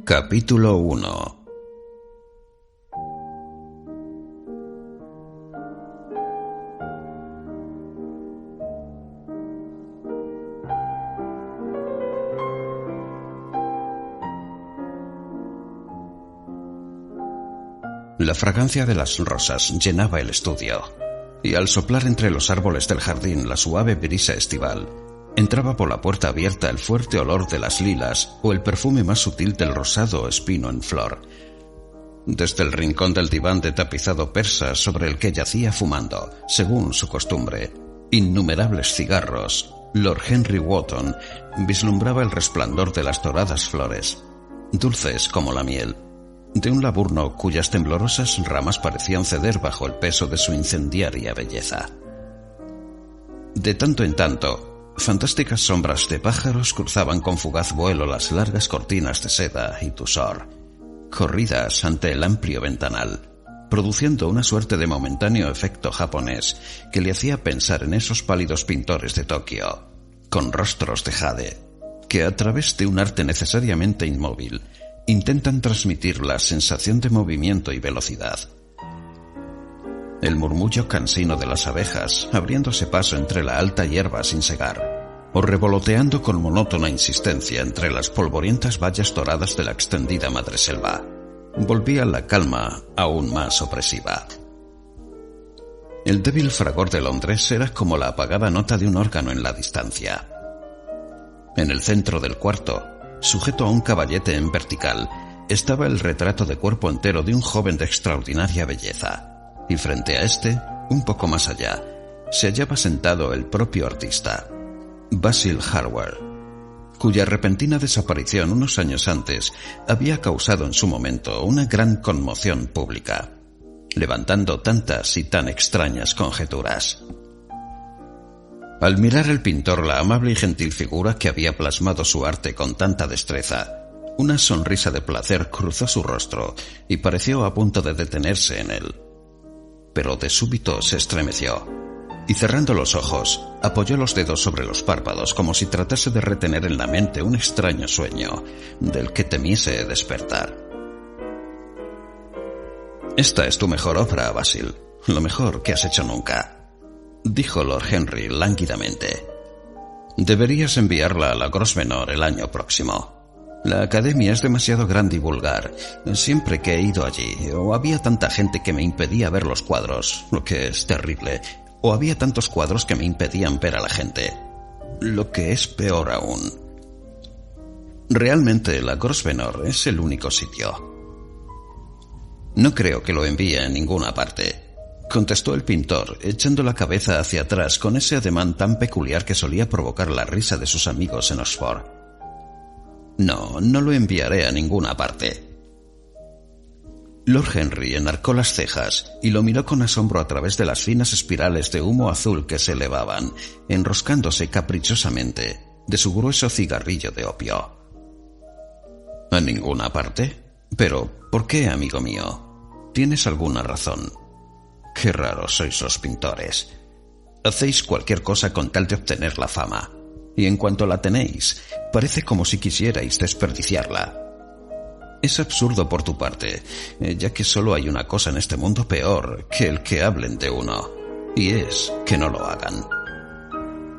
Capítulo 1. La fragancia de las rosas llenaba el estudio, y al soplar entre los árboles del jardín la suave brisa estival, entraba por la puerta abierta el fuerte olor de las lilas o el perfume más sutil del rosado espino en flor. Desde el rincón del diván de tapizado persa sobre el que yacía fumando, según su costumbre, innumerables cigarros, Lord Henry Wotton vislumbraba el resplandor de las doradas flores, dulces como la miel, de un laburno cuyas temblorosas ramas parecían ceder bajo el peso de su incendiaria belleza. De tanto en tanto, fantásticas sombras de pájaros cruzaban con fugaz vuelo las largas cortinas de seda y tusor, corridas ante el amplio ventanal, produciendo una suerte de momentáneo efecto japonés que le hacía pensar en esos pálidos pintores de Tokio, con rostros de jade, que a través de un arte necesariamente inmóvil intentan transmitir la sensación de movimiento y velocidad. El murmullo cansino de las abejas abriéndose paso entre la alta hierba sin segar, o revoloteando con monótona insistencia entre las polvorientas vallas doradas de la extendida madreselva, volvía la calma aún más opresiva. El débil fragor de Londres era como la apagada nota de un órgano en la distancia. En el centro del cuarto, sujeto a un caballete en vertical, estaba el retrato de cuerpo entero de un joven de extraordinaria belleza, y frente a este, un poco más allá, se hallaba sentado el propio artista, Basil Hallward, cuya repentina desaparición unos años antes había causado en su momento una gran conmoción pública, levantando tantas y tan extrañas conjeturas. Al mirar el pintor la amable y gentil figura que había plasmado su arte con tanta destreza, una sonrisa de placer cruzó su rostro y pareció a punto de detenerse en él. Pero de súbito se estremeció, y cerrando los ojos, apoyó los dedos sobre los párpados como si tratase de retener en la mente un extraño sueño del que temiese despertar. «Esta es tu mejor obra, Basil, lo mejor que has hecho nunca», dijo Lord Henry lánguidamente. «Deberías enviarla a la Grosvenor el año próximo. La academia es demasiado grande y vulgar. Siempre que he ido allí, o había tanta gente que me impedía ver los cuadros, lo que es terrible, o había tantos cuadros que me impedían ver a la gente, lo que es peor aún. Realmente la Grosvenor es el único sitio». «No creo que lo envíe a ninguna parte», contestó el pintor, echando la cabeza hacia atrás con ese ademán tan peculiar que solía provocar la risa de sus amigos en Oxford. «No, no lo enviaré a ninguna parte». Lord Henry enarcó las cejas y lo miró con asombro a través de las finas espirales de humo azul que se elevaban, enroscándose caprichosamente, de su grueso cigarrillo de opio. «¿A ninguna parte? Pero, ¿por qué, amigo mío? ¿Tienes alguna razón? Qué raros sois los pintores. Hacéis cualquier cosa con tal de obtener la fama, y en cuanto la tenéis, parece como si quisierais desperdiciarla. Es absurdo por tu parte, ya que solo hay una cosa en este mundo peor que el que hablen de uno, y es que no lo hagan.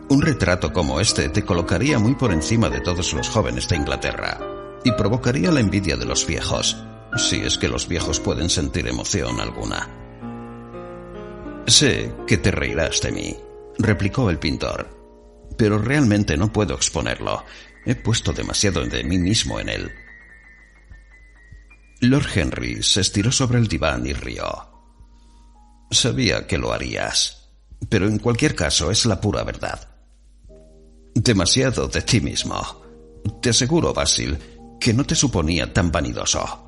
Un retrato como este te colocaría muy por encima de todos los jóvenes de Inglaterra, y provocaría la envidia de los viejos, si es que los viejos pueden sentir emoción alguna». «Sé que te reirás de mí», replicó el pintor, «pero realmente no puedo exponerlo. He puesto demasiado de mí mismo en él». Lord Henry se estiró sobre el diván y rió. «Sabía que lo harías, pero en cualquier caso es la pura verdad. Demasiado de ti mismo. Te aseguro, Basil, que no te suponía tan vanidoso.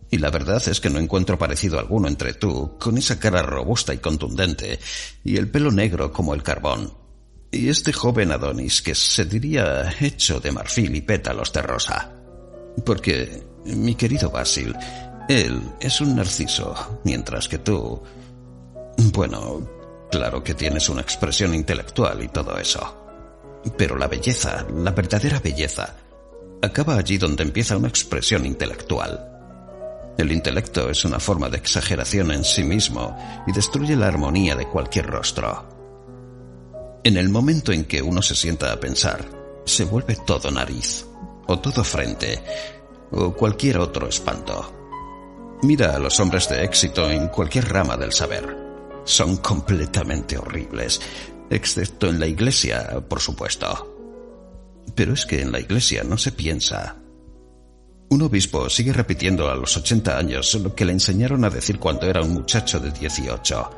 Y la verdad es que no encuentro parecido alguno entre tú, con esa cara robusta y contundente, y el pelo negro como el carbón, y este joven Adonis que se diría hecho de marfil y pétalos de rosa. Porque, mi querido Basil, él es un narciso, mientras que tú... Bueno, claro que tienes una expresión intelectual y todo eso. Pero la belleza, la verdadera belleza, acaba allí donde empieza una expresión intelectual. El intelecto es una forma de exageración en sí mismo y destruye la armonía de cualquier rostro. En el momento en que uno se sienta a pensar, se vuelve todo nariz, o todo frente, o cualquier otro espanto. Mira a los hombres de éxito en cualquier rama del saber. Son completamente horribles, excepto en la iglesia, por supuesto. Pero es que en la iglesia no se piensa. Un obispo sigue repitiendo a los 80 años lo que le enseñaron a decir cuando era un muchacho de 18,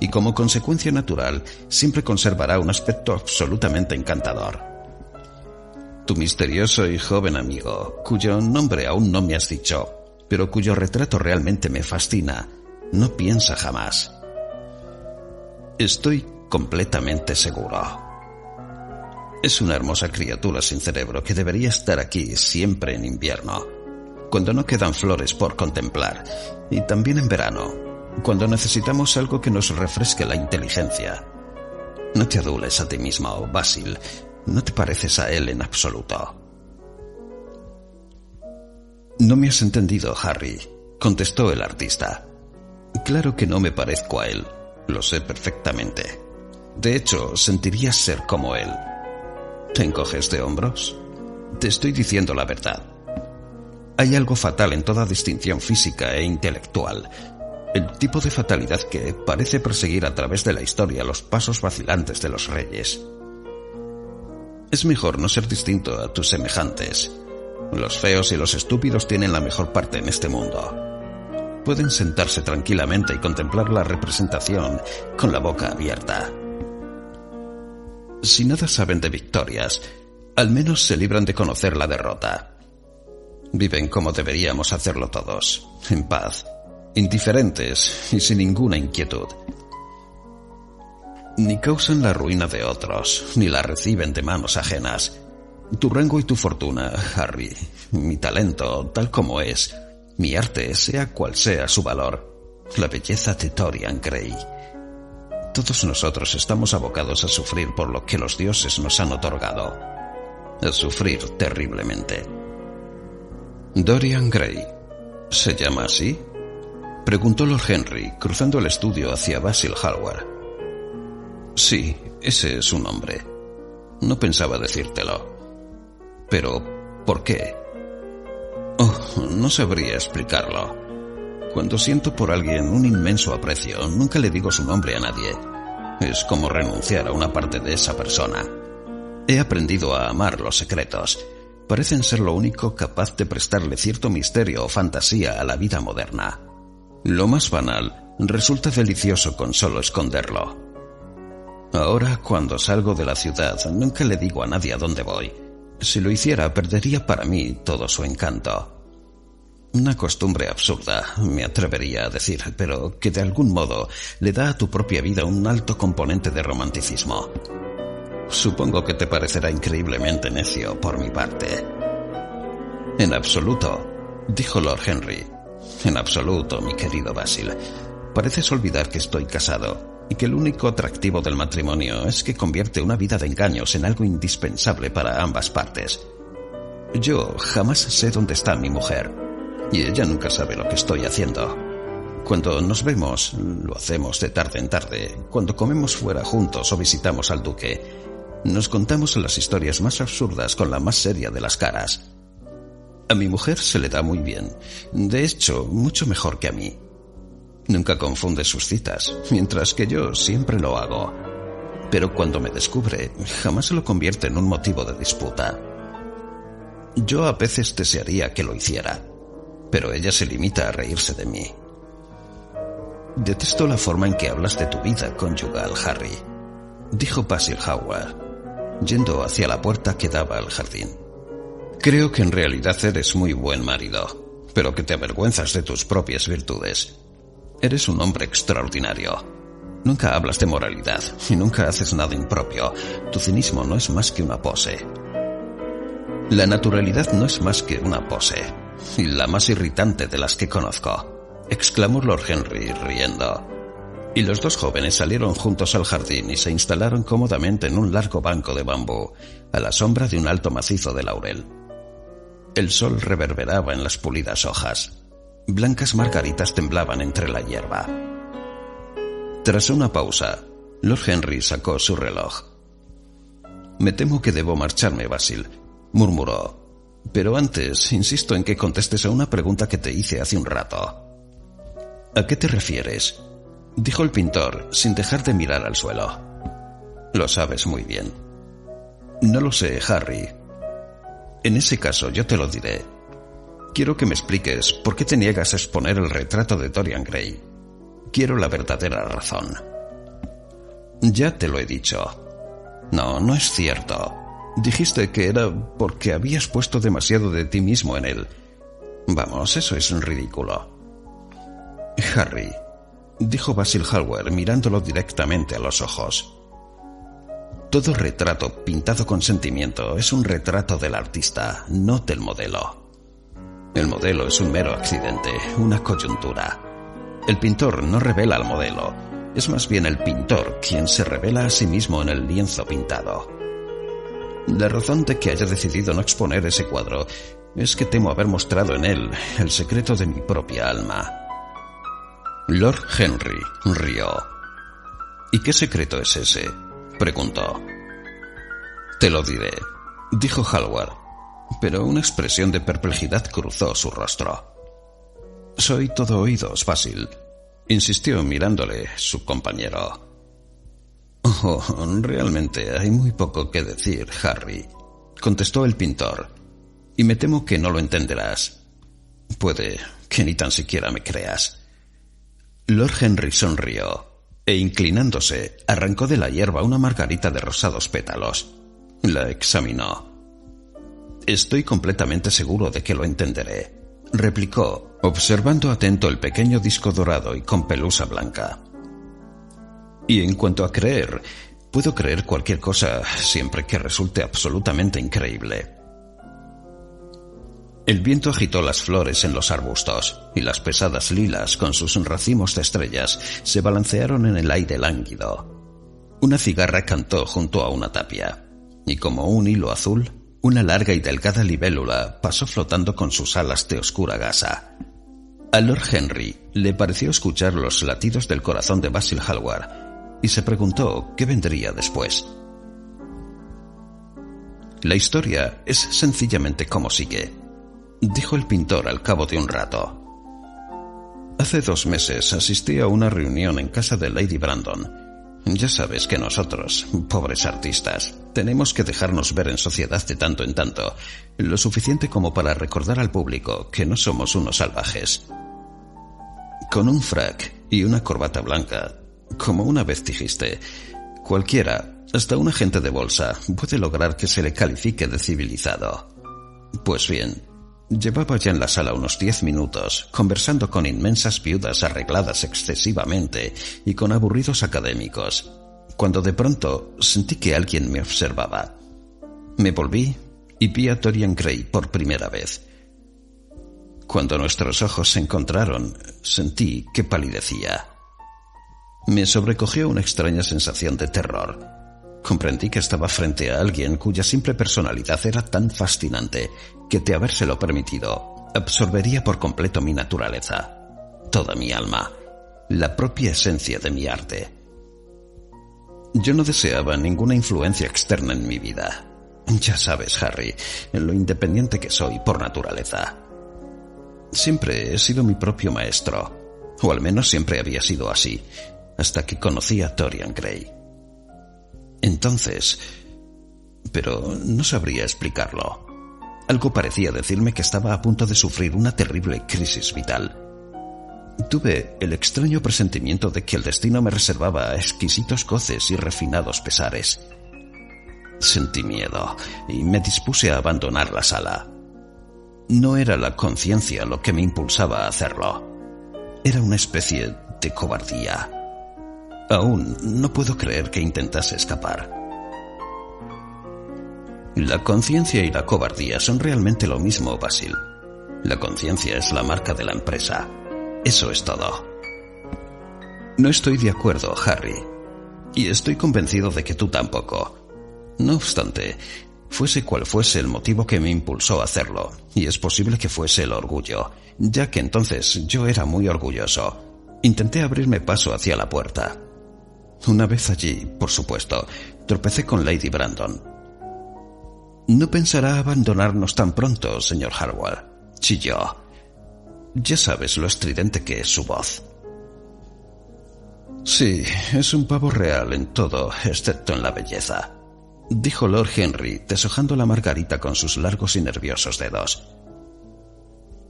y como consecuencia natural siempre conservará un aspecto absolutamente encantador. Tu misterioso y joven amigo, cuyo nombre aún no me has dicho, pero cuyo retrato realmente me fascina, no piensa jamás. Estoy completamente seguro. Es una hermosa criatura sin cerebro que debería estar aquí siempre en invierno, cuando no quedan flores por contemplar, y también en verano, cuando necesitamos algo que nos refresque la inteligencia. No te adules a ti mismo, Basil. No te pareces a él en absoluto. No me has entendido, Harry, contestó el artista. Claro que no me parezco a él, lo sé perfectamente. De hecho, sentirías ser como él. ¿Te encoges de hombros? Te estoy diciendo la verdad. Hay algo fatal en toda distinción física e intelectual. El tipo de fatalidad que parece perseguir a través de la historia los pasos vacilantes de los reyes. Es mejor no ser distinto a tus semejantes. Los feos y los estúpidos tienen la mejor parte en este mundo. Pueden sentarse tranquilamente y contemplar la representación con la boca abierta. Si nada saben de victorias, al menos se libran de conocer la derrota. Viven como deberíamos hacerlo todos, en paz, indiferentes y sin ninguna inquietud. Ni causan la ruina de otros, ni la reciben de manos ajenas. Tu rango y tu fortuna, Harry, mi talento, tal como es, mi arte, sea cual sea su valor, la belleza de Dorian Gray. Todos nosotros estamos abocados a sufrir por lo que los dioses nos han otorgado. A sufrir terriblemente. Dorian Gray, ¿se llama así?, preguntó Lord Henry, cruzando el estudio hacia Basil Hallward. Sí, ese es su nombre. No pensaba decírtelo. Pero, ¿por qué? Oh, no sabría explicarlo. Cuando siento por alguien un inmenso aprecio, nunca le digo su nombre a nadie. Es como renunciar a una parte de esa persona. He aprendido a amar los secretos. Parecen ser lo único capaz de prestarle cierto misterio o fantasía a la vida moderna. Lo más banal resulta delicioso con solo esconderlo. Ahora, cuando salgo de la ciudad, nunca le digo a nadie a dónde voy. Si lo hiciera, perdería para mí todo su encanto. Una costumbre absurda, me atrevería a decir, pero que de algún modo le da a tu propia vida un alto componente de romanticismo. Supongo que te parecerá increíblemente necio por mi parte. En absoluto, dijo Lord Henry. En absoluto, mi querido Basil. Pareces olvidar que estoy casado y que el único atractivo del matrimonio es que convierte una vida de engaños en algo indispensable para ambas partes. Yo jamás sé dónde está mi mujer, y ella nunca sabe lo que estoy haciendo. Cuando nos vemos, lo hacemos de tarde en tarde. Cuando comemos fuera juntos o visitamos al duque, nos contamos las historias más absurdas con la más seria de las caras. A mi mujer se le da muy bien, de hecho, mucho mejor que a mí. Nunca confunde sus citas, mientras que yo siempre lo hago. Pero cuando me descubre, jamás lo convierte en un motivo de disputa. Yo a veces desearía que lo hiciera, pero ella se limita a reírse de mí. Detesto la forma en que hablas de tu vida conyugal, Harry, dijo Basil Hallward, yendo hacia la puerta que daba al jardín. Creo que en realidad eres muy buen marido, pero que te avergüenzas de tus propias virtudes. Eres un hombre extraordinario. Nunca hablas de moralidad y nunca haces nada impropio. Tu cinismo no es más que una pose. La naturalidad no es más que una pose, y la más irritante de las que conozco, exclamó Lord Henry riendo. Y los dos jóvenes salieron juntos al jardín y se instalaron cómodamente en un largo banco de bambú, a la sombra de un alto macizo de laurel. El sol reverberaba en las pulidas hojas. Blancas margaritas temblaban entre la hierba. Tras una pausa, Lord Henry sacó su reloj. «Me temo que debo marcharme, Basil», murmuró. «Pero antes, insisto en que contestes a una pregunta que te hice hace un rato». «¿A qué te refieres?», dijo el pintor, sin dejar de mirar al suelo. «Lo sabes muy bien». «No lo sé, Harry». «En ese caso, yo te lo diré. Quiero que me expliques por qué te niegas a exponer el retrato de Dorian Gray. Quiero la verdadera razón». «Ya te lo he dicho». «No, no es cierto. Dijiste que era porque habías puesto demasiado de ti mismo en él. Vamos, eso es ridículo». «Harry», dijo Basil Hallward mirándolo directamente a los ojos, «todo retrato pintado con sentimiento es un retrato del artista, no del modelo. El modelo es un mero accidente, una coyuntura. El pintor no revela al modelo, es más bien el pintor quien se revela a sí mismo en el lienzo pintado. La razón de que haya decidido no exponer ese cuadro es que temo haber mostrado en él el secreto de mi propia alma». Lord Henry rió. «¿Y qué secreto es ese?», preguntó. «Te lo diré», dijo Hallward, pero una expresión de perplejidad cruzó su rostro. «Soy todo oídos, Basil», insistió mirándole su compañero. «Oh, realmente hay muy poco que decir, Harry», contestó el pintor, «y me temo que no lo entenderás. Puede que ni tan siquiera me creas». Lord Henry sonrió e, inclinándose, arrancó de la hierba una margarita de rosados pétalos. La examinó. «Estoy completamente seguro de que lo entenderé», replicó, observando atento el pequeño disco dorado y con pelusa blanca. «Y en cuanto a creer, puedo creer cualquier cosa siempre que resulte absolutamente increíble». El viento agitó las flores en los arbustos, y las pesadas lilas, con sus racimos de estrellas, se balancearon en el aire lánguido. Una cigarra cantó junto a una tapia, y como un hilo azul, una larga y delgada libélula pasó flotando con sus alas de oscura gasa. A Lord Henry le pareció escuchar los latidos del corazón de Basil Hallward, y se preguntó qué vendría después. «La historia es sencillamente como sigue», dijo el pintor al cabo de un rato. «Hace 2 meses asistí a una reunión en casa de Lady Brandon. Ya sabes que nosotros, pobres artistas, tenemos que dejarnos ver en sociedad de tanto en tanto, lo suficiente como para recordar al público que no somos unos salvajes. Con un frac y una corbata blanca, como una vez dijiste, cualquiera, hasta un agente de bolsa, puede lograr que se le califique de civilizado. Pues bien, llevaba ya en la sala unos 10 minutos, conversando con inmensas viudas arregladas excesivamente y con aburridos académicos, cuando de pronto sentí que alguien me observaba. Me volví y vi a Dorian Gray por primera vez. Cuando nuestros ojos se encontraron, sentí que palidecía. Me sobrecogió una extraña sensación de terror. Comprendí que estaba frente a alguien cuya simple personalidad era tan fascinante que, de habérselo permitido, absorbería por completo mi naturaleza, toda mi alma, la propia esencia de mi arte. Yo no deseaba ninguna influencia externa en mi vida. Ya sabes, Harry, en lo independiente que soy por naturaleza. Siempre he sido mi propio maestro, o al menos siempre había sido así, hasta que conocí a Dorian Gray. Entonces, pero no sabría explicarlo. Algo parecía decirme que estaba a punto de sufrir una terrible crisis vital. Tuve el extraño presentimiento de que el destino me reservaba exquisitos goces y refinados pesares. Sentí miedo y me dispuse a abandonar la sala. No era la conciencia lo que me impulsaba a hacerlo. Era una especie de cobardía. Aún no puedo creer que intentase escapar. La conciencia y la cobardía son realmente lo mismo, Basil. La conciencia es la marca de la empresa. Eso es todo. No estoy de acuerdo, Harry, y estoy convencido de que tú tampoco. No obstante, fuese cual fuese el motivo que me impulsó a hacerlo, y es posible que fuese el orgullo, ya que entonces yo era muy orgulloso. Intenté abrirme paso hacia la puerta. Una vez allí, por supuesto, tropecé con Lady Brandon. «No pensará abandonarnos tan pronto, señor Hallward», chilló. Ya sabes lo estridente que es su voz. «Sí, es un pavo real en todo, excepto en la belleza», dijo Lord Henry, deshojando la margarita con sus largos y nerviosos dedos.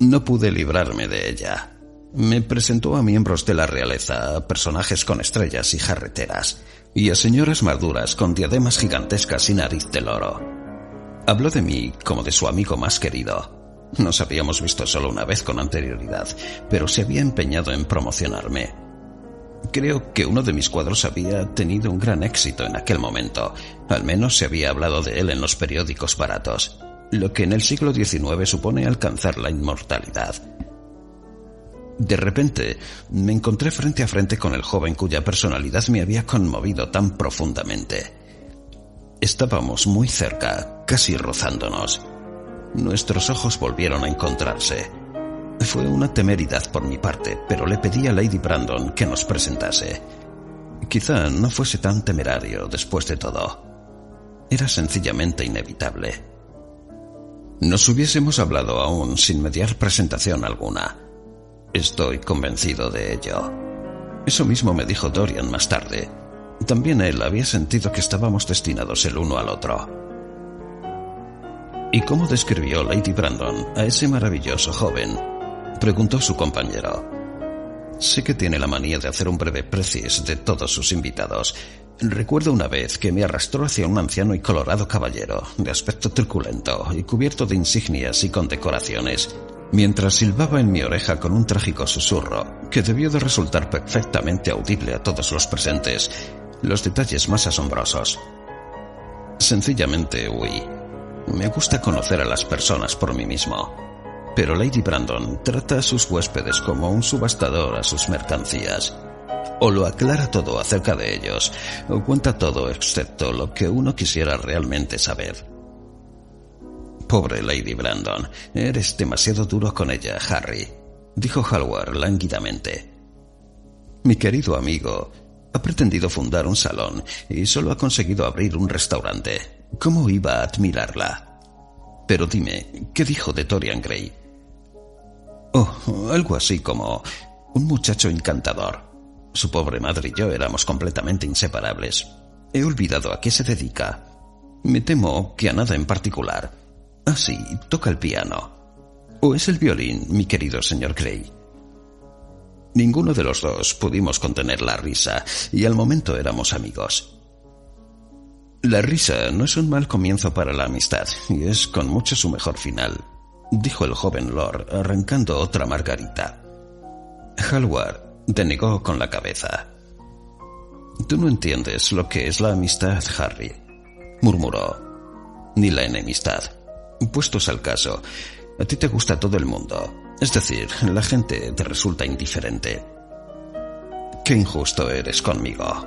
No pude librarme de ella. Me presentó a miembros de la realeza, a personajes con estrellas y jarreteras, y a señoras maduras con diademas gigantescas y nariz de loro. Habló de mí como de su amigo más querido. Nos habíamos visto solo una vez con anterioridad, pero se había empeñado en promocionarme. Creo que uno de mis cuadros había tenido un gran éxito en aquel momento. Al menos se había hablado de él en los periódicos baratos, lo que en el siglo XIX supone alcanzar la inmortalidad. De repente, me encontré frente a frente con el joven cuya personalidad me había conmovido tan profundamente. Estábamos muy cerca, casi rozándonos. Nuestros ojos volvieron a encontrarse. Fue una temeridad por mi parte, pero le pedí a Lady Brandon que nos presentase. Quizá no fuese tan temerario después de todo. Era sencillamente inevitable. Nos hubiésemos hablado aún sin mediar presentación alguna. Estoy convencido de ello. Eso mismo me dijo Dorian más tarde. También él había sentido que estábamos destinados el uno al otro. ¿Y cómo describió Lady Brandon a ese maravilloso joven?, preguntó su compañero. Sé que tiene la manía de hacer un breve precis de todos sus invitados. Recuerdo una vez que me arrastró hacia un anciano y colorado caballero, de aspecto truculento y cubierto de insignias y condecoraciones, mientras silbaba en mi oreja con un trágico susurro que debió de resultar perfectamente audible a todos los presentes, los detalles más asombrosos. Sencillamente huí. Me gusta conocer a las personas por mí mismo. Pero Lady Brandon trata a sus huéspedes como un subastador a sus mercancías. O lo aclara todo acerca de ellos, o cuenta todo excepto lo que uno quisiera realmente saber. Pobre Lady Brandon, eres demasiado duro con ella, Harry, dijo Hallward lánguidamente. Mi querido amigo ha pretendido fundar un salón y solo ha conseguido abrir un restaurante. ¿Cómo iba a admirarla? Pero dime, ¿qué dijo de Dorian Gray? Oh, algo así como un muchacho encantador. Su pobre madre y yo éramos completamente inseparables. He olvidado a qué se dedica. Me temo que a nada en particular. Ah, sí, toca el piano. ¿O es el violín, mi querido señor Gray? Ninguno de los dos pudimos contener la risa, y al momento éramos amigos. La risa no es un mal comienzo para la amistad, y es con mucho su mejor final, dijo el joven lord, arrancando otra margarita. Hallward denegó con la cabeza. Tú no entiendes lo que es la amistad, Harry, murmuró, ni la enemistad. Puestos al caso, a ti te gusta todo el mundo, es decir, la gente te resulta indiferente. ¡Qué injusto eres conmigo!,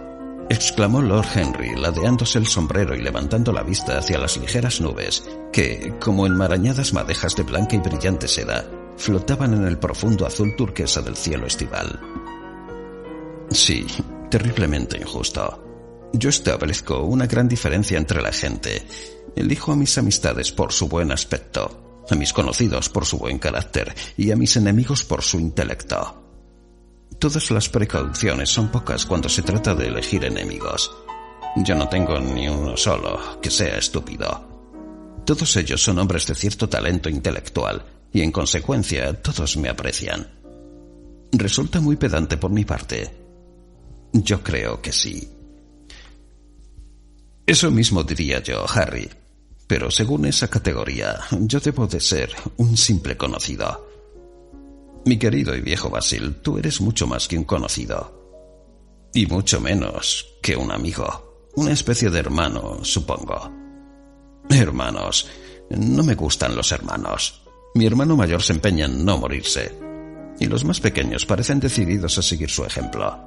exclamó Lord Henry, ladeándose el sombrero y levantando la vista hacia las ligeras nubes que, como enmarañadas madejas de blanca y brillante seda, flotaban en el profundo azul turquesa del cielo estival. Sí, terriblemente injusto. Yo establezco una gran diferencia entre la gente. Elijo a mis amistades por su buen aspecto, a mis conocidos por su buen carácter y a mis enemigos por su intelecto. Todas las precauciones son pocas cuando se trata de elegir enemigos. Yo no tengo ni uno solo que sea estúpido. Todos ellos son hombres de cierto talento intelectual y en consecuencia todos me aprecian. ¿Resulta muy pedante por mi parte? Yo creo que sí. Eso mismo diría yo, Harry, pero según esa categoría yo debo de ser un simple conocido. Mi querido y viejo Basil, tú eres mucho más que un conocido. Y mucho menos que un amigo. Una especie de hermano, supongo. Hermanos. No me gustan los hermanos. Mi hermano mayor se empeña en no morirse. Y los más pequeños parecen decididos a seguir su ejemplo.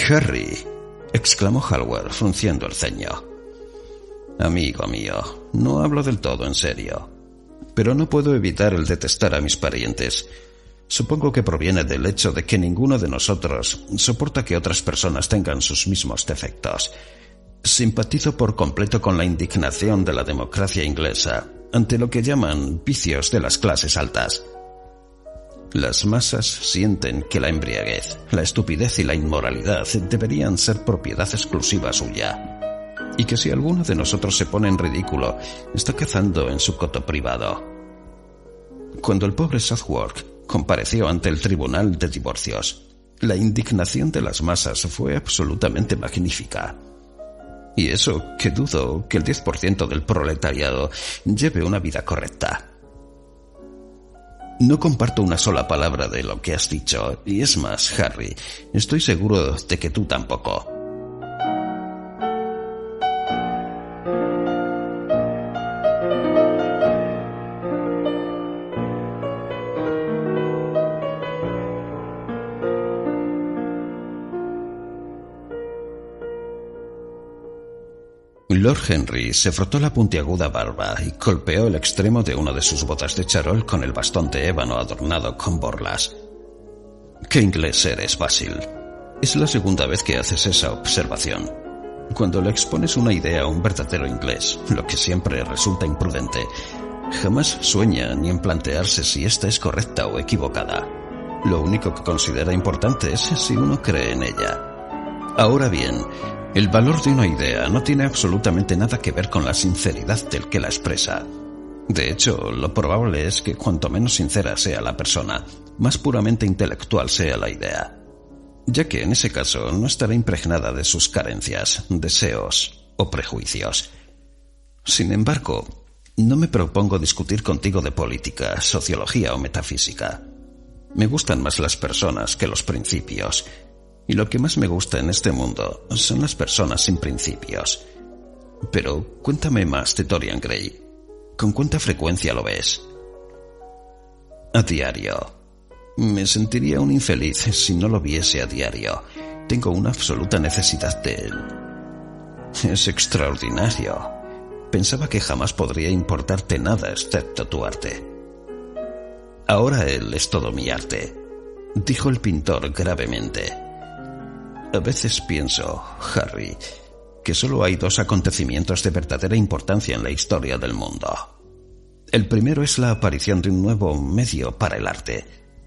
Harry, exclamó Hallward frunciendo el ceño. Amigo mío, no hablo del todo en serio. Pero no puedo evitar el detestar a mis parientes. Supongo que proviene del hecho de que ninguno de nosotros soporta que otras personas tengan sus mismos defectos. Simpatizo por completo con la indignación de la democracia inglesa ante lo que llaman vicios de las clases altas. Las masas sienten que la embriaguez, la estupidez y la inmoralidad deberían ser propiedad exclusiva suya, y que si alguno de nosotros se pone en ridículo, está cazando en su coto privado. Cuando el pobre Southwark compareció ante el tribunal de divorcios, la indignación de las masas fue absolutamente magnífica. Y eso que dudo que el 10% del proletariado lleve una vida correcta. No comparto una sola palabra de lo que has dicho, y es más, Harry, estoy seguro de que tú tampoco. Lord Henry se frotó la puntiaguda barba y golpeó el extremo de una de sus botas de charol con el bastón de ébano adornado con borlas. «¿Qué inglés eres, Basil? Es la segunda vez que haces esa observación. Cuando le expones una idea a un verdadero inglés, lo que siempre resulta imprudente, jamás sueña ni en plantearse si esta es correcta o equivocada. Lo único que considera importante es si uno cree en ella. Ahora bien, el valor de una idea no tiene absolutamente nada que ver con la sinceridad del que la expresa. De hecho, lo probable es que cuanto menos sincera sea la persona, más puramente intelectual sea la idea, ya que en ese caso no estará impregnada de sus carencias, deseos o prejuicios. Sin embargo, no me propongo discutir contigo de política, sociología o metafísica. Me gustan más las personas que los principios. Y lo que más me gusta en este mundo son las personas sin principios. Pero cuéntame más de Dorian Gray. ¿Con cuánta frecuencia lo ves? A diario. Me sentiría un infeliz si no lo viese a diario. Tengo una absoluta necesidad de él. Es extraordinario. Pensaba que jamás podría importarte nada excepto tu arte. Ahora él es todo mi arte, dijo el pintor gravemente. A veces pienso, Harry, que solo hay dos acontecimientos de verdadera importancia en la historia del mundo. El primero es la aparición de un nuevo medio para el arte,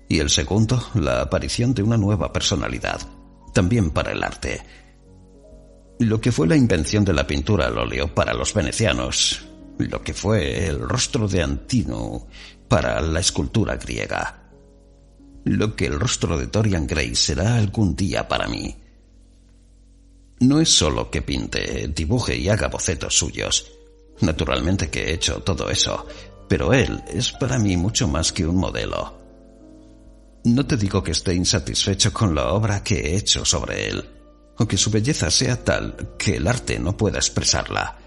y el segundo, la aparición de una nueva personalidad, también para el arte. Lo que fue la invención de la pintura al óleo para los venecianos, lo que fue el rostro de Antino para la escultura griega, lo que el rostro de Dorian Gray será algún día para mí. No es solo que pinte, dibuje y haga bocetos suyos. Naturalmente que he hecho todo eso, pero él es para mí mucho más que un modelo. No te digo que esté insatisfecho con la obra que he hecho sobre él, o que su belleza sea tal que el arte no pueda expresarla.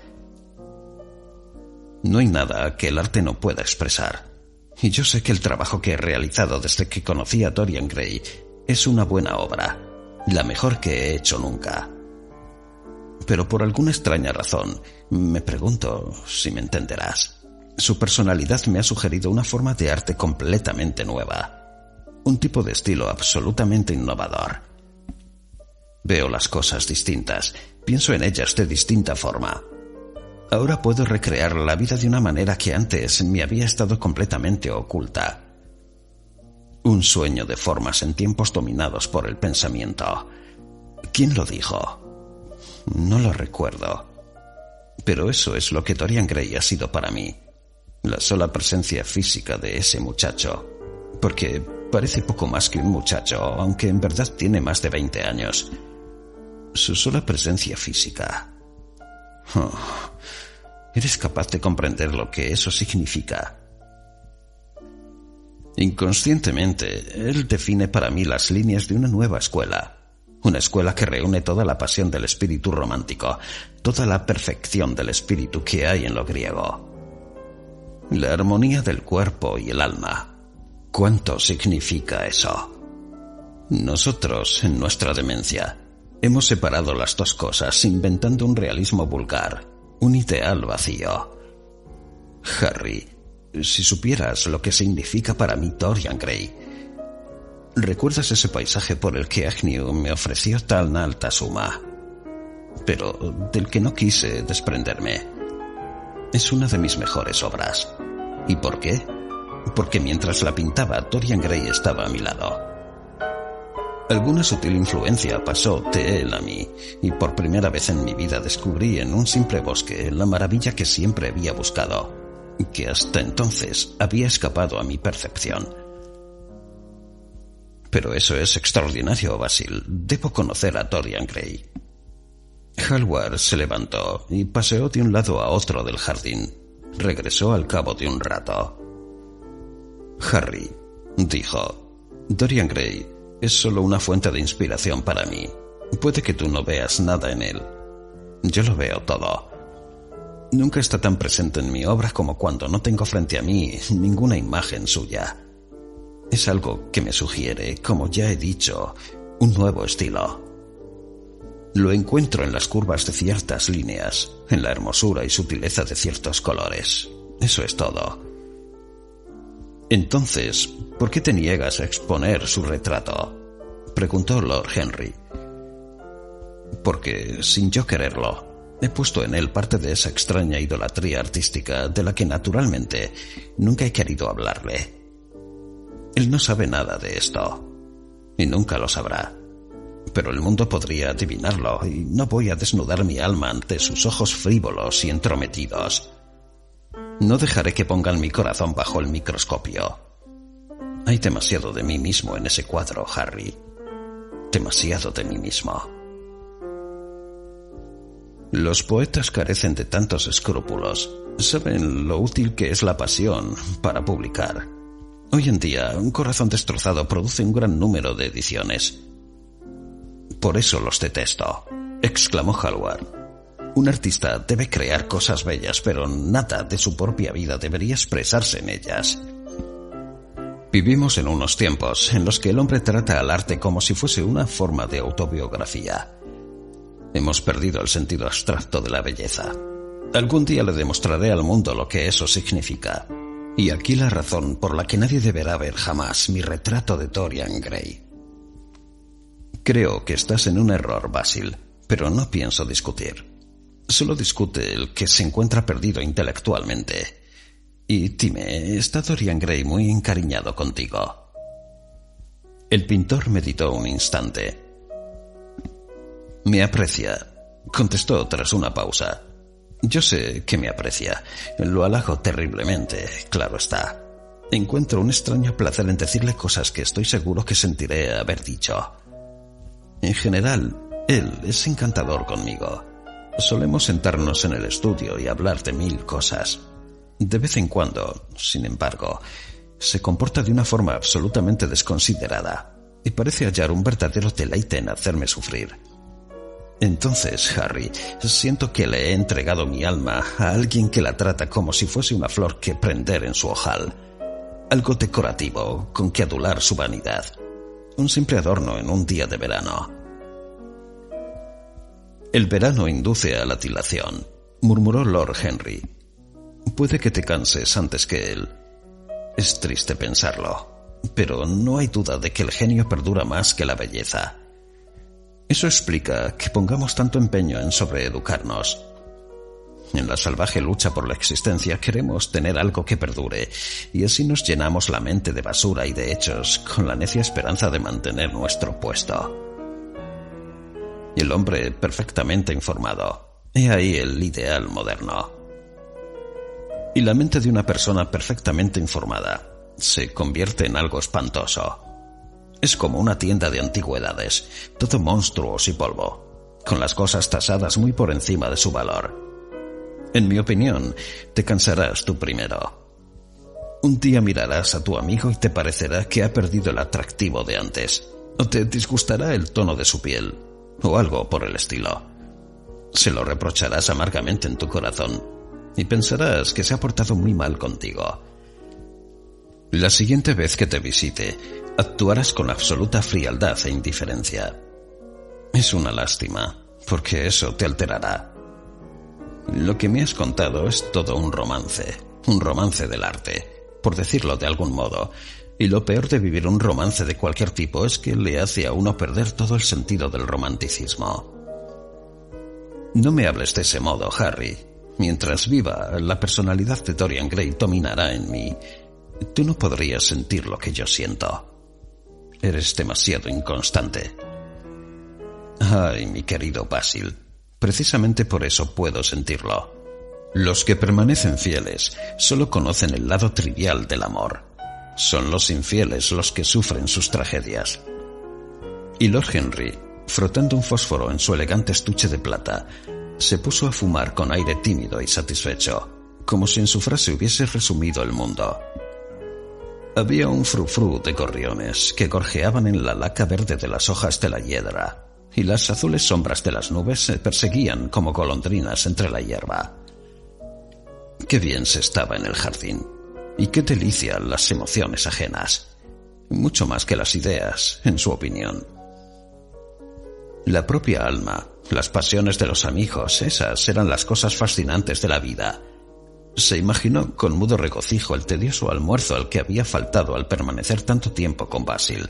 No hay nada que el arte no pueda expresar, y yo sé que el trabajo que he realizado desde que conocí a Dorian Gray es una buena obra, la mejor que he hecho nunca. Pero por alguna extraña razón, me pregunto si me entenderás. Su personalidad me ha sugerido una forma de arte completamente nueva, un tipo de estilo absolutamente innovador. Veo las cosas distintas, pienso en ellas de distinta forma. Ahora puedo recrear la vida de una manera que antes me había estado completamente oculta. Un sueño de formas en tiempos dominados por el pensamiento. ¿Quién lo dijo? No lo recuerdo. Pero eso es lo que Dorian Gray ha sido para mí. La sola presencia física de ese muchacho. Porque parece poco más que un muchacho, aunque en verdad tiene más de 20 años. Su sola presencia física. Oh, ¿eres capaz de comprender lo que eso significa? Inconscientemente, él define para mí las líneas de una nueva escuela. Una escuela que reúne toda la pasión del espíritu romántico, toda la perfección del espíritu que hay en lo griego. La armonía del cuerpo y el alma. ¿Cuánto significa eso? Nosotros, en nuestra demencia, hemos separado las dos cosas inventando un realismo vulgar, un ideal vacío. Harry, si supieras lo que significa para mí Dorian Gray. ¿Recuerdas ese paisaje por el que Agnew me ofreció tan alta suma? Pero del que no quise desprenderme. Es una de mis mejores obras. ¿Y por qué? Porque mientras la pintaba, Dorian Gray estaba a mi lado. Alguna sutil influencia pasó de él a mí, y por primera vez en mi vida descubrí en un simple bosque la maravilla que siempre había buscado, que hasta entonces había escapado a mi percepción. Pero eso es extraordinario, Basil. Debo conocer a Dorian Gray. Hallward se levantó y paseó de un lado a otro del jardín. Regresó al cabo de un rato. Harry, dijo, Dorian Gray es solo una fuente de inspiración para mí. Puede que tú no veas nada en él. Yo lo veo todo. Nunca está tan presente en mi obra como cuando no tengo frente a mí ninguna imagen suya. Es algo que me sugiere, como ya he dicho, un nuevo estilo. Lo encuentro en las curvas de ciertas líneas, en la hermosura y sutileza de ciertos colores. Eso es todo. Entonces, ¿por qué te niegas a exponer su retrato?, preguntó Lord Henry. Porque, sin yo quererlo, he puesto en él parte de esa extraña idolatría artística de la que naturalmente nunca he querido hablarle. Él no sabe nada de esto, y nunca lo sabrá. Pero el mundo podría adivinarlo, y no voy a desnudar mi alma ante sus ojos frívolos y entrometidos. No dejaré que pongan mi corazón bajo el microscopio. Hay demasiado de mí mismo en ese cuadro, Harry. Demasiado de mí mismo. Los poetas carecen de tantos escrúpulos. Saben lo útil que es la pasión para publicar. Hoy en día, un corazón destrozado produce un gran número de ediciones. Por eso los detesto, exclamó Hallward. Un artista debe crear cosas bellas, pero nada de su propia vida debería expresarse en ellas. Vivimos en unos tiempos en los que el hombre trata al arte como si fuese una forma de autobiografía. Hemos perdido el sentido abstracto de la belleza. Algún día le demostraré al mundo lo que eso significa. Y aquí la razón por la que nadie deberá ver jamás mi retrato de Dorian Gray. Creo que estás en un error, Basil, pero no pienso discutir. Solo discute el que se encuentra perdido intelectualmente. Y dime, ¿está Dorian Gray muy encariñado contigo? El pintor meditó un instante. Me aprecia, contestó tras una pausa. Yo sé que me aprecia. Lo halago terriblemente, claro está. Encuentro un extraño placer en decirle cosas que estoy seguro que sentiré haber dicho. En general, él es encantador conmigo. Solemos sentarnos en el estudio y hablar de mil cosas. De vez en cuando, sin embargo, se comporta de una forma absolutamente desconsiderada y parece hallar un verdadero deleite en hacerme sufrir. Entonces, Harry, siento que le he entregado mi alma a alguien que la trata como si fuese una flor que prender en su ojal. Algo decorativo con que adular su vanidad. Un simple adorno en un día de verano. El verano induce a la dilación, murmuró Lord Henry. Puede que te canses antes que él. Es triste pensarlo, pero no hay duda de que el genio perdura más que la belleza. Eso explica que pongamos tanto empeño en sobreeducarnos. En la salvaje lucha por la existencia queremos tener algo que perdure, y así nos llenamos la mente de basura y de hechos con la necia esperanza de mantener nuestro puesto. Y el hombre perfectamente informado, he ahí el ideal moderno. Y la mente de una persona perfectamente informada se convierte en algo espantoso. Es como una tienda de antigüedades, todo monstruos y polvo, con las cosas tasadas muy por encima de su valor. En mi opinión, te cansarás tú primero. Un día mirarás a tu amigo y te parecerá que ha perdido el atractivo de antes, o te disgustará el tono de su piel, o algo por el estilo. Se lo reprocharás amargamente en tu corazón, y pensarás que se ha portado muy mal contigo. La siguiente vez que te visite, actuarás con absoluta frialdad e indiferencia. Es una lástima, porque eso te alterará. Lo que me has contado es todo un romance del arte, por decirlo de algún modo, y lo peor de vivir un romance de cualquier tipo es que le hace a uno perder todo el sentido del romanticismo. No me hables de ese modo, Harry. Mientras viva, la personalidad de Dorian Gray dominará en mí. Tú no podrías sentir lo que yo siento. Eres demasiado inconstante. Ay, mi querido Basil, precisamente por eso puedo sentirlo. Los que permanecen fieles solo conocen el lado trivial del amor. Son los infieles los que sufren sus tragedias. Y Lord Henry, frotando un fósforo en su elegante estuche de plata, se puso a fumar con aire tímido y satisfecho, como si en su frase hubiese resumido el mundo. Había un frufru de gorriones que gorjeaban en la laca verde de las hojas de la hiedra, y las azules sombras de las nubes se perseguían como golondrinas entre la hierba. Qué bien se estaba en el jardín, y qué delicia las emociones ajenas, mucho más que las ideas, en su opinión. La propia alma, las pasiones de los amigos, esas eran las cosas fascinantes de la vida. Se imaginó con mudo regocijo el tedioso almuerzo al que había faltado al permanecer tanto tiempo con Basil.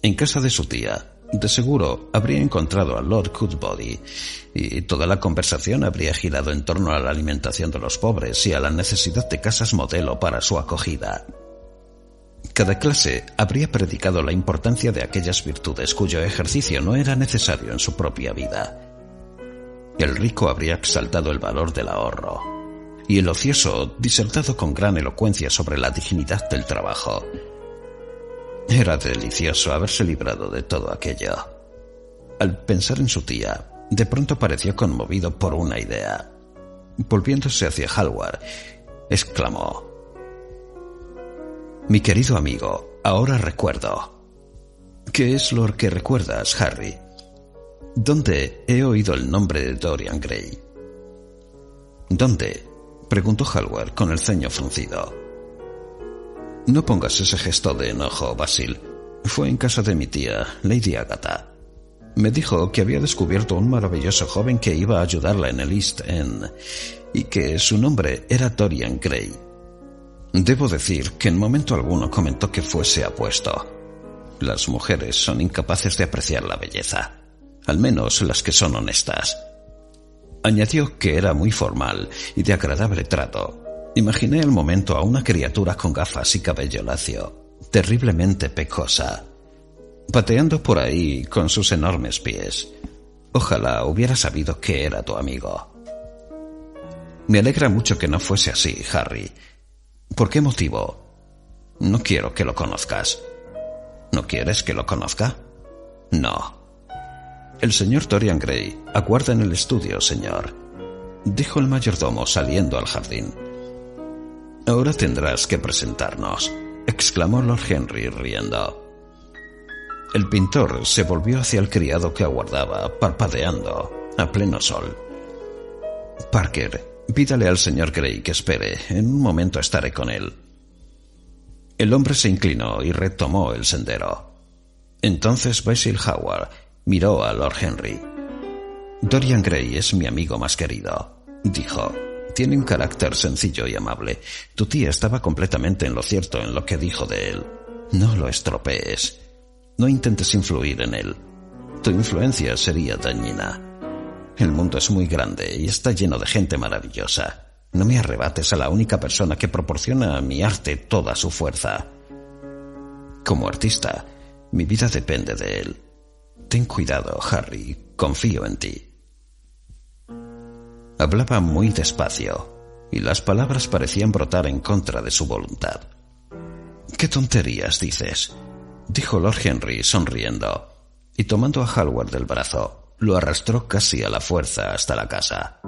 En casa de su tía, de seguro habría encontrado a Lord Cudbody, y toda la conversación habría girado en torno a la alimentación de los pobres y a la necesidad de casas modelo para su acogida. Cada clase habría predicado la importancia de aquellas virtudes cuyo ejercicio no era necesario en su propia vida. El rico habría exaltado el valor del ahorro, y el ocioso disertado con gran elocuencia sobre la dignidad del trabajo. Era delicioso haberse librado de todo aquello. Al pensar en su tía, de pronto pareció conmovido por una idea. Volviéndose hacia Hallward, exclamó: «Mi querido amigo, ahora recuerdo». «¿Qué es lo que recuerdas, Harry?» «¿Dónde he oído el nombre de Dorian Gray?» «¿Dónde?», preguntó Hallward con el ceño fruncido. «No pongas ese gesto de enojo, Basil. Fue en casa de mi tía, Lady Agatha. Me dijo que había descubierto un maravilloso joven que iba a ayudarla en el East End, y que su nombre era Dorian Gray. Debo decir que en momento alguno comentó que fuese apuesto. Las mujeres son incapaces de apreciar la belleza, al menos las que son honestas». Añadió que era muy formal y de agradable trato. Imaginé al momento a una criatura con gafas y cabello lacio, terriblemente pecosa, pateando por ahí con sus enormes pies. Ojalá hubiera sabido que era tu amigo. Me alegra mucho que no fuese así, Harry. ¿Por qué motivo? No quiero que lo conozcas. ¿No quieres que lo conozca? No. El señor Dorian Gray aguarda en el estudio, señor, dijo el mayordomo saliendo al jardín. Ahora tendrás que presentarnos, exclamó Lord Henry riendo. El pintor se volvió hacia el criado que aguardaba, parpadeando, a pleno sol. Parker, pídale al señor Gray que espere, en un momento estaré con él. El hombre se inclinó y retomó el sendero. Entonces Basil Hallward miró a Lord Henry. Dorian Gray es mi amigo más querido, dijo. Tiene un carácter sencillo y amable. Tu tía estaba completamente en lo cierto en lo que dijo de él. No lo estropees. No intentes influir en él. Tu influencia sería dañina. El mundo es muy grande y está lleno de gente maravillosa. No me arrebates a la única persona que proporciona a mi arte toda su fuerza. Como artista, mi vida depende de él. Ten cuidado, Harry. Confío en ti. Hablaba muy despacio, y las palabras parecían brotar en contra de su voluntad. «¿Qué tonterías dices?», dijo Lord Henry sonriendo, y tomando a Hallward del brazo, lo arrastró casi a la fuerza hasta la casa.